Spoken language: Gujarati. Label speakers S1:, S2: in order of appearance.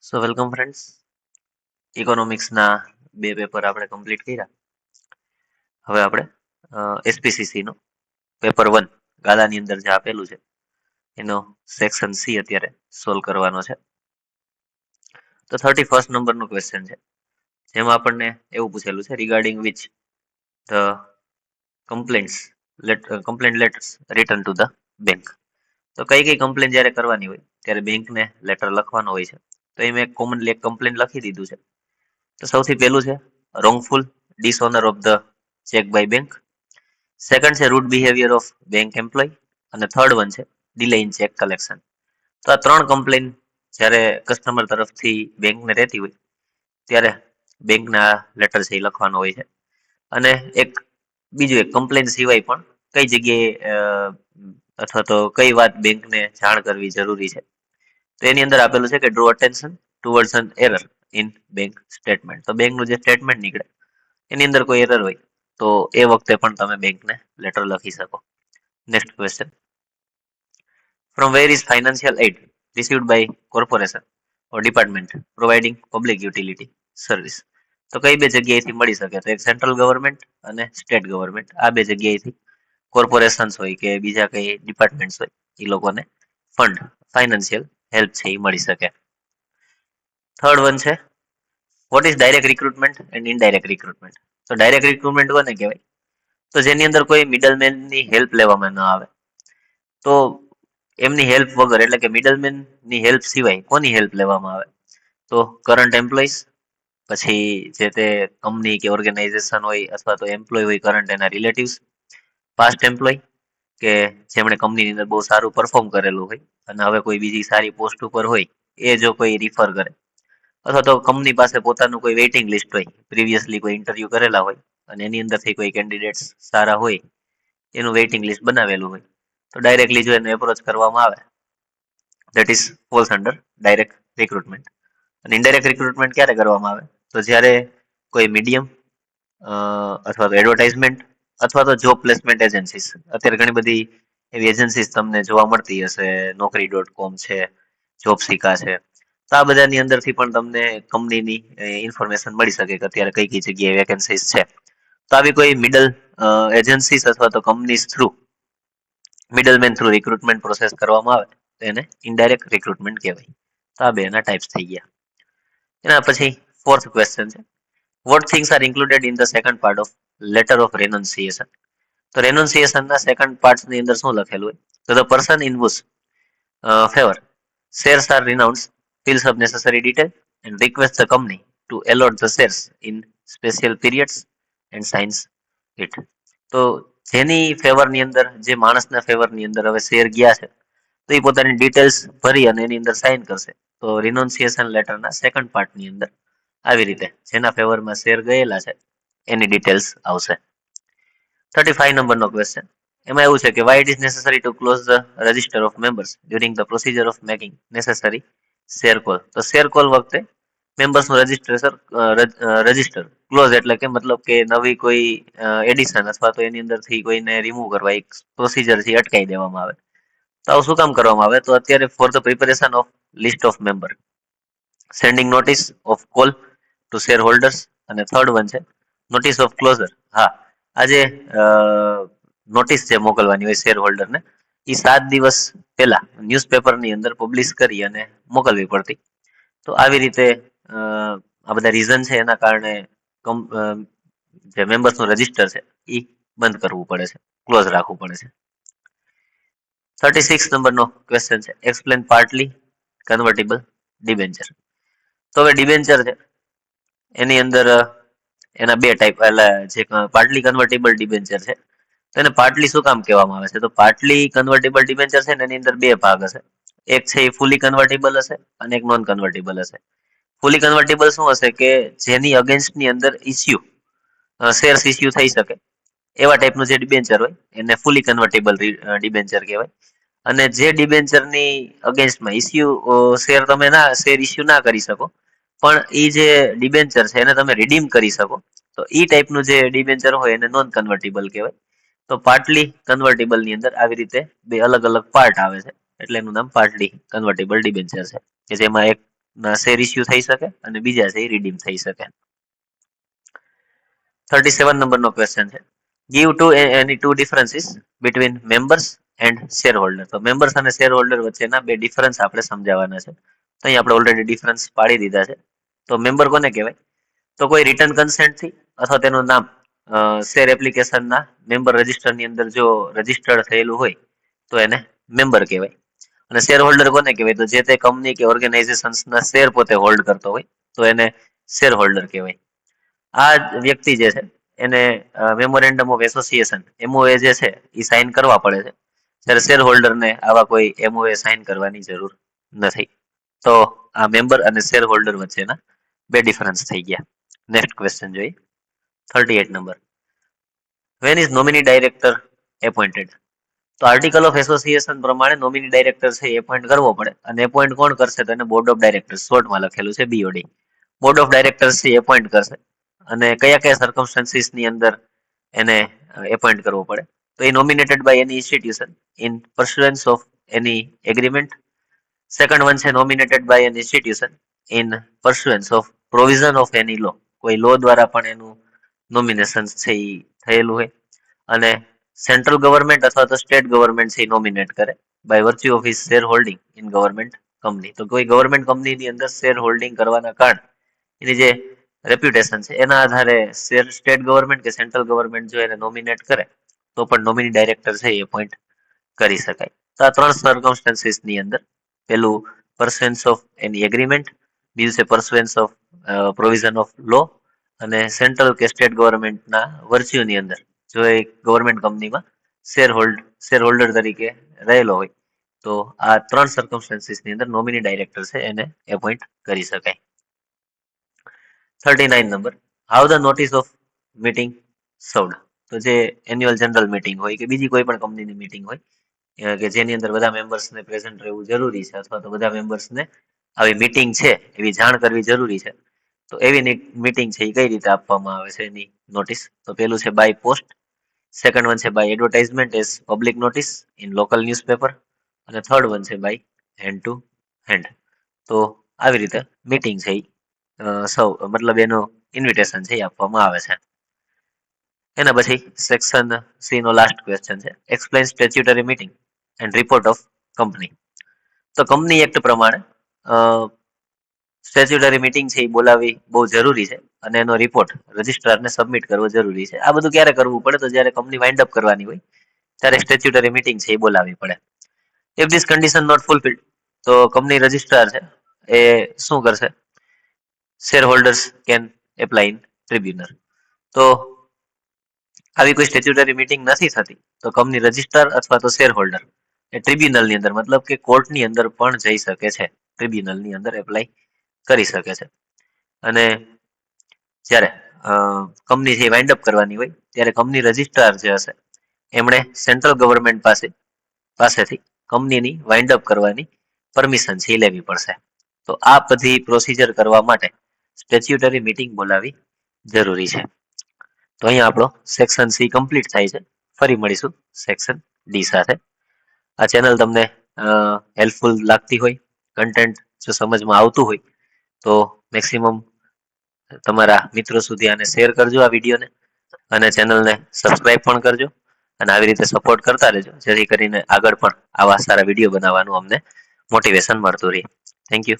S1: સો વેલકમ ફ્રેન્ડ્સ. ઇકોનોમિક્સના બે પેપર આપણે કમ્પ્લીટ કર્યા. હવે આપણે એસપીસીસીનો પેપર 1 ગાલાની અંદર જે આપેલું છે એનો સેક્શન સી અત્યારે સોલ્વ કરવાનો છે. તો 31st નંબરનો ક્વેશ્ચન છે, જેમાં આપણને એવું પૂછેલું છે regarding which the complaint letters return to the bank. તો કઈ કમ્પ્લેન જ્યારે કરવાની હોય ત્યારે બેંકને લેટર લખવાનો હોય છે. તો એ મેં કોમનલી એક કમ્પ્લેન લખી દીધું છે. તો સૌથી પહેલું છે wrongful dishonour of the cheque by bank. Second છે rude behaviour of bank employee. અને થર્ડ વન છે ડિલે ઇન ચેક કલેક્શન. તો આ ત્રણ કમ્પ્લેન જ્યારે કસ્ટમર તરફથી બેંકને રહેતી હોય ત્યારે બેંકના લેટર છે એ લખવાનો હોય છે. અને એક બીજું એક કમ્પ્લેન સિવાય પણ કઈ જગ્યાએ અથવા તો કઈ વાત બેંકને જાણ કરવી જરૂરી છે. તો એની અંદર આપેલું છે કે draw attention towards an error in bank statement. તો બેંકનું જે સ્ટેટમેન્ટ નીકળે એની અંદર કોઈ એરર હોય તો એ વખતે પણ તમે બેંકને લેટર લખી શકો. Next question, from where is financial aid received by corporation or department providing public utility service. તો કઈ બે જગ્યાએથી મળી શકે? તો એક સેન્ટ્રલ ગવર્મેન્ટ અને સ્ટેટ ગવર્મેન્ટ, આ બે જગ્યાએથી કોર્પોરેશન્સ હોય કે બીજા કઈ ડિપાર્ટમેન્ટ્સ હોય એ લોકોને ફંડ ફાઇનાન્શિયલ હેલ્પ છે એ મળી શકે. થર્ડ વન છે what is direct recruitment and indirect recruitment. તો ડાયરેક્ટ રિક્રુટમેન્ટ કોને કહેવાય? તો જેની અંદર કોઈ મિડલમેનની હેલ્પ લેવામાં ન આવે. તો એમની હેલ્પ વગર એટલે કે મિડલમેનની હેલ્પ સિવાય કોની હેલ્પ લેવામાં આવે? તો કરંટ એમ્પ્લોઈઝ, પછી જે તે કંપની કે ઓર્ગેનાઇઝેશન હોય અથવા તો એમ્પ્લોય હોય કરંટ એના રિલેટિવ્સ, પાસ્ટ એમ્પ્લોય કે જેમણે કંપનીની અંદર બહુ સારું પરફોર્મ કરેલું હોય અને હવે કોઈ બીજી સારી પોસ્ટ ઉપર હોય એ જો કોઈ રિફર કરે, અથવા તો કંપની પાસે પોતાનું કોઈ વેઇટિંગ લિસ્ટ હોય, પ્રીવિયસલી કોઈ ઇન્ટરવ્યુ કરેલા હોય અને એની અંદરથી કોઈ કેન્ડિડેટ્સ સારા હોય એનું વેઇટિંગ લિસ્ટ બનાવેલું હોય તો ડાયરેક્ટલી જો એને એપ્રોચ કરવામાં આવે that is false under direct recruitment. અને ઇનડાયરેક્ટ રિક્રુટમેન્ટ ક્યારે કરવામાં આવે? તો જ્યારે કોઈ મીડિયમ અથવા તો એડવર્ટાઇઝમેન્ટ અથવા તો જોબ પ્લેસમેન્ટ એજન્સીસ, અત્યારે ઘણી બધી એવી એજન્સીસ તમને જોવા મળતી હશે, Naukri.com છે, જોબસિકા છે. તો આ બધાની અંદરથી પણ તમને કંપનીની ઇન્ફોર્મેશન મળી શકે કે અત્યારે કઈ કઈ જગ્યાએ વેકેન્સીસ છે. તો આવી કોઈ મિડલ એજન્સીસ અથવા તો companies through middleman through recruitment process કરવામાં આવે તો એને ઇનડાયરેક્ટ રિક્રુટમેન્ટ કહેવાય. તો આ બેના ટાઈપ્સ થઈ ગયા. એના પછી ફોર્થ ક્વેશ્ચન છે what things are included in the second part of letter of renunciation. તો રેનન્સિએશનના સેકન્ડ પાર્ટની અંદર શું લખેલું હોય? તો the person in whose favour shares are renounced fills up necessary detail and requests the company to allot the shares in special periods and signs it. તો જેની ફેવરની અંદર, જે માણસના ફેવરની અંદર હવે શેર ગયા છે તો એ પોતાની ડિટેલ્સ ભરી અને એની અંદર સાઇન કરશે. તો રિનોન્સિએશન લેટરના સેકન્ડ પાર્ટની અંદર આવી રીતે જેના ફેવરમાં શેર ગયેલા છે એની ડિટેલ્સ આવશે. 35 નંબરનો ક્વેશ્ચન, એમાં એવું છે કે why it is necessary to close the register of members during the procedure of making necessary share call. તો શેર કોલ વખતે મેમ્બર્સનું રજિસ્ટર ક્લોઝ એટલે કે મતલબ કે નવી કોઈ એડિશન અથવા તો એની અંદરથી કોઈને રિમૂવ કરવા એક પ્રોસિજરથી અટકાવી દેવામાં આવે. તો આવું શું કામ કરવામાં આવે? તો અત્યારે for the preparation of list of member, sending notice of call to share holders. અને થર્ડ વન છે નોટિસ ઓફ ક્લોઝર. હા, આજે નોટિસ જે મોકલવાની હોય શેર હોલ્ડરને એ 7 દિવસ પહેલા ન્યૂઝપેપરની અંદર પબ્લિશ કરી અને મોકલવી પડતી. તો આવી રીતે આ બધા રીઝન છે એના કારણે જે મેમ્બર્સનું રજિસ્ટર છે એ બંધ કરવું પડે છે, ક્લોઝ રાખવું પડે છે. 36 નંબરનો ક્વેશ્ચન છે એક્સપ્લેન પાર્ટલી કન્વર્ટેબલ ડિબેન્ચર. તો હવે ડિબેન્ચર છે એની અંદર એના બે ટાઈપ, એટલે જે પાર્ટલી કન્વર્ટેબલ ડિબેન્ચર છે તો એને પાર્ટલી શું કામ કહેવામાં આવે છે? તો પાર્ટલી કન્વર્ટેબલ ડિબેન્ચર છે ને એની અંદર બે ભાગ હશે. એક છે એ ફૂલી કન્વર્ટેબલ હશે અને એક નોન કન્વર્ટેબલ હશે. ફૂલી કન્વર્ટેબલ શું હશે? કે જેની અગેન્સ્ટની અંદર ઇસ્યુ શેર્સ ઇસ્યુ થઈ શકે એવા ટાઈપનું જે ડિબેન્ચર હોય એને ફૂલી કન્વર્ટેબલ ડિબેન્ચર કહેવાય. અને જે ડિબેન્ચરની અગેન્સ્ટમાં ઇસ્યુ શેર ઇસ્યુ ના કરી શકો પણ એ જે ડિબેન્ચર છે એને તમે રિડીમ કરી શકો, તો એ ટાઈપનું જે ડિબેન્ચર હોય એને નોન કન્વર્ટેબલ કહેવાય. તો પાર્ટલી કન્વર્ટેબલની અંદર આવી રીતે બે અલગ અલગ પાર્ટ આવે છે એટલે એનું નામ પાર્ટલી કન્વર્ટેબલ ડિબેન્ચર છે કે જેમાં એક ના શેર ઇસ્યુ થઈ શકે અને બીજા છે રિડીમ થઈ શકે. 37 નંબરનો ક્વેશ્ચન છે, give to any two differences between members and share holder. તો મેમ્બર્સ અને શેર હોલ્ડર વચ્ચેના બે ડિફરન્સ આપણે સમજાવવાના છે. તો અહીં આપણે ઓલરેડી ડિફરન્સ પાડી દીધા છે. તો મેમ્બર કોને કહેવાય? તો કોઈ રિટર્ન કન્સેન્ટથી અથવા તેનું નામ શેર એપ્લિકેશનના મેમ્બર રજિસ્ટરની અંદર જો રજિસ્ટર્ડ થયેલું હોય તો એને મેમ્બર કહેવાય. અને શેર હોલ્ડર કોને કહેવાય? તો જે તે કંપની કે ઓર્ગેનાઇઝેશન્સના શેર પોતે હોલ્ડ કરતો હોય તો એને શેર હોલ્ડર કહેવાય. આ વ્યક્તિ જે છે એને મેમોરેન્ડમ ઓફ એસોસિએશન એમઓએ જે છે એ સાઇન કરવા પડે છે, જ્યારે શેર હોલ્ડરને આવા કોઈ એમઓએ સાઇન કરવાની જરૂર નથી. તો આ મેમ્બર અને શેર હોલ્ડર વચ્ચેના બે ડિફરન્સ થઈ ગયા. નેક્સ્ટ ક્વેશ્ચન જોઈએ, 38 નંબર. When is nominee director appointed? તો આર્ટિકલ ઓફ એસોસિએશન પ્રમાણે નોમિની ડાયરેક્ટર છે એ એપોઇન્ટ કરવો પડે, અને એપોઇન્ટ કોણ કરશે? તો એને બોર્ડ ઓફ ડાયરેક્ટર્સ, શોર્ટમાં લખેલું છે બીઓડી. બોર્ડ ઓફ ડાયરેક્ટર્સ છે એપોઇન્ટ કરશે. અને કયા કયા સર્કમસ્ટન્સીસ ની અંદર એને એપોઇન્ટ કરવો પડે? તો એ nominated by any institution in pursuance of any agreement. Second one છે nominated by an institution in pursuance of provision of any law. કોઈ લો દ્વારા પણ એનું નોમિનેશન છે એ થયેલું હોય. અને સેન્ટ્રલ ગવર્મેન્ટ અથવા તો સ્ટેટ ગવર્મેન્ટ છે નોમિનેટ કરે by virtue of his share holding in government company. તો કોઈ ગવર્મેન્ટ કંપનીની અંદર શેર હોલ્ડિંગ કરવાના કારણે એની જે રેપ્યુટેશન છે એના આધારે સ્ટેટ ગવર્મેન્ટ કે સેન્ટ્રલ ગવર્મેન્ટ જો એને નોમિનેટ કરે તો પણ નોમિની ડાયરેક્ટર છે એ એપોઇન્ટ કરી શકાય. તો આ ત્રણ સર્કમસ્ટન્સીસ ની અંદર પેલું પર્સન્સ ઓફ એની એગ્રીમેન્ટ, બીજું છે પર્સન્સ ઓફ પ્રોવિઝન ઓફ લો, અને સેન્ટ્રલ કે સ્ટેટ ગવર્મેન્ટના વર્ચ્યુની અંદર જો એ ગવર્મેન્ટ કંપનીમાં શેર હોલ્ડર તરીકે રહેલો હોય તો આ ત્રણ સર્કમસ્ટન્સીસની અંદર નોમિની ડાયરેક્ટર છે એને એપોઇન્ટ કરી શકાય. 39 number, how the notice of meeting સર્વડ? તો જે એન્યુઅલ જનરલ મીટિંગ હોય કે બીજી કોઈ પણ કંપનીની મીટિંગ હોય કે જેની અંદર બધા મેમ્બર્સને પ્રેઝન્ટ રહેવું જરૂરી છે, અથવા તો બધા મેમ્બર્સને આવી મીટિંગ છે એવી જાણ કરવી જરૂરી છે, તો એવી મીટિંગ છે એ કઈ રીતે આપવામાં આવે છે એની નોટિસ? તો પેલું છે બાય પોસ્ટ, સેકન્ડ વન છે by advertisement as public notice in local newspaper, અને થર્ડ વન છે બાય હેન્ડ ટુ હેન્ડ. તો આવી રીતે મીટિંગ છે સૌ મતલબ એનું ઇન્વિટેશન છે એ આપવામાં આવે છે. એના પછી સેક્શન સી નો લાસ્ટ ક્વેશ્ચન છે, explain statutory meeting and report of company. તો કંપની એક્ટ પ્રમાણે સ્ટેચ્યુટરી મીટિંગ છે એ બોલાવવી બહુ જરૂરી છે, અને એનો રિપોર્ટ રજિસ્ટ્રારને સબમિટ કરવો જરૂરી છે. આ બધું ક્યારે કરવું પડે? તો જ્યારે કંપની વાઇન્ડ અપ કરવાની હોય ત્યારે સ્ટેચ્યુટરી મીટિંગ છે એ બોલાવવી પડે. ઇફ ધીસ કન્ડિશન નોટ ફુલફિલ્ડ, તો કંપની રજિસ્ટ્રાર છે એ શું કરશે? Share holders can apply in tribunal. તો આવી કોઈ સ્ટેચ્યુટરી મીટિંગ નથી થતી તો કંપની રજિસ્ટ્રાર અથવા તો શેર હોલ્ડર એ ટ્રિબ્યુનલની અંદર મતલબ કે કોર્ટની અંદર પણ જઈ શકે છે, ટ્રિબ્યુનલની અંદર એપ્લાય કરી શકે છે. અને જ્યારે કંપની જે વાઇન્ડ અપ કરવાની હોય ત્યારે કંપની રજિસ્ટ્રાર જે હશે એમણે સેન્ટ્રલ ગવર્મેન્ટ પાસેથી કંપનીની વાઇન્ડ અપ કરવાની પરમિશન છે લેવી પડશે. તો આ બધી પ્રોસિજર કરવા માટે સ્ટેચ્યુટરી મીટિંગ બોલાવી જરૂરી છે. તો અહીંયા આપણો સેક્શન સી કમ્પ્લીટ થાય છે. ફરી મળીશું સેક્શન ડી સાથે. આ ચેનલ તમને હેલ્પફુલ લાગતી હોય, કન્ટેન્ટ જો સમજમાં આવતું હોય તો મેક્સિમમ તમારા મિત્રો સુધી આને શેર કરજો આ વિડીયોને, અને ચેનલને સબસ્ક્રાઇબ પણ કરજો, અને આવી રીતે સપોર્ટ કરતા રહેજો જેથી કરીને આગળ પણ આવા સારા વિડીયો બનાવવાનું અમને મોટિવેશન મળતું રહે. Thank you.